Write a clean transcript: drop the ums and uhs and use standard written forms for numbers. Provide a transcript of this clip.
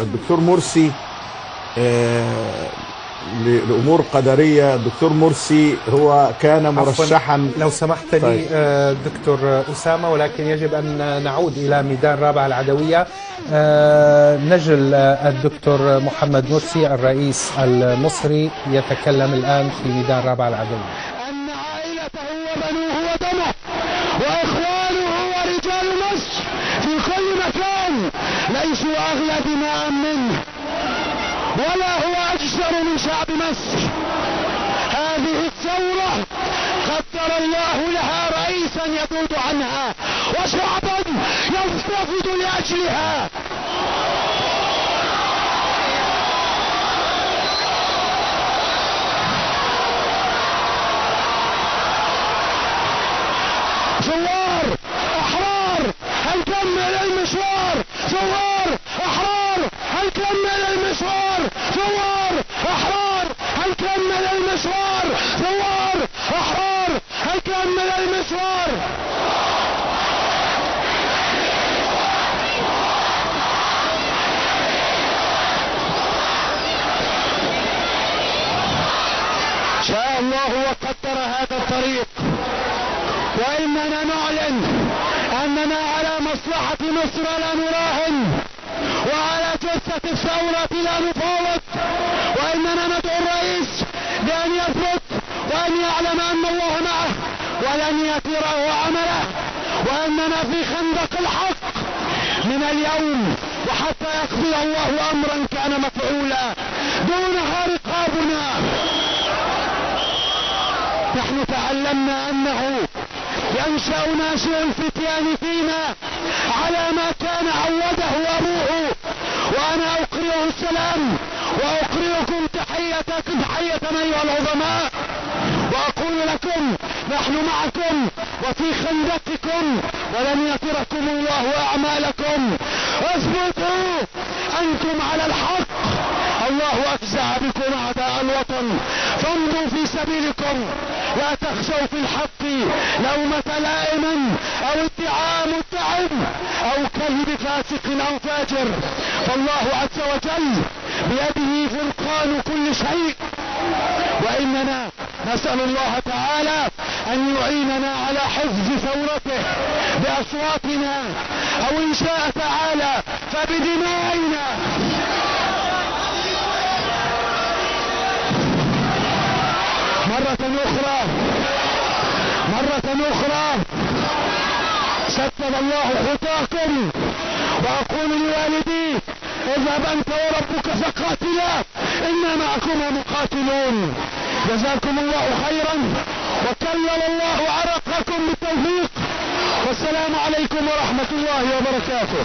الدكتور مرسي لأمور قدرية. الدكتور مرسي هو كان مرشحا. لو سمحت لي طيب. دكتور أسامة، ولكن يجب أن نعود إلى ميدان رابعة العدوية. نجل الدكتور محمد مرسي الرئيس المصري يتكلم الآن في ميدان رابعة العدوية. أن عائلته وبنوه ودمه وإخوانه ورجال مصر في كل مكان ليسوا أغلى دماء منه، ولا هو أجسر من شعب مصر. هذه الثورة قدر الله لها رئيسا يذود عنها وشعبا ينتفض لأجلها. ثوار أحرار هنكمل المشوار، ثوار أحرار هنكمل المشوار، ثوار أحرار هنكمل المشوار، ثوار أحرار هنكمل المشوار. شاء الله وقدر هذا الطريق، وإننا نعلن أننا على مصلحة مصر لا نراهن، وعلى جثة الثورة لا نفاوض، وإننا ندعو الرئيس بأن يثبت وأن يعلم أن الله معه ولن يتره عمله، وأننا في خندق الحق من اليوم وحتى يقضي الله أمرا كان مفعولا دونها رقابنا. نحن تعلمنا أنه ينشأ ناشئ الفتيان فينا على ما كان عوده أبوه، وأنا أقرئه السلام وأقرئكم تحية أيها العظماء، وأقول لكم نحن معكم وفي خندقكم ولن يتركم الله أعمالكم. اثبتوا أنتم على الحق، الله أفزع بكم أعداء الوطن، فامضوا في سبيلكم، لا تخشوا في الحق لومة لائم أو ادعاء مدعم أو كذب فاسق أو فاجر، فالله عز وجل بيده فرقان كل شيء، وإننا نسأل الله تعالى أن يعيننا على حفظ ثورته بأصواتنا، أو إن شاء تعالى فبدمائنا. مرة أخرى سدد الله خطاكم، وأقول لوالدي اذهب أنت وربك فقاتلا إنا معكما مقاتلون. جزاكم الله خيرا وكلل الله عرقكم بالتوفيق، والسلام عليكم ورحمة الله وبركاته.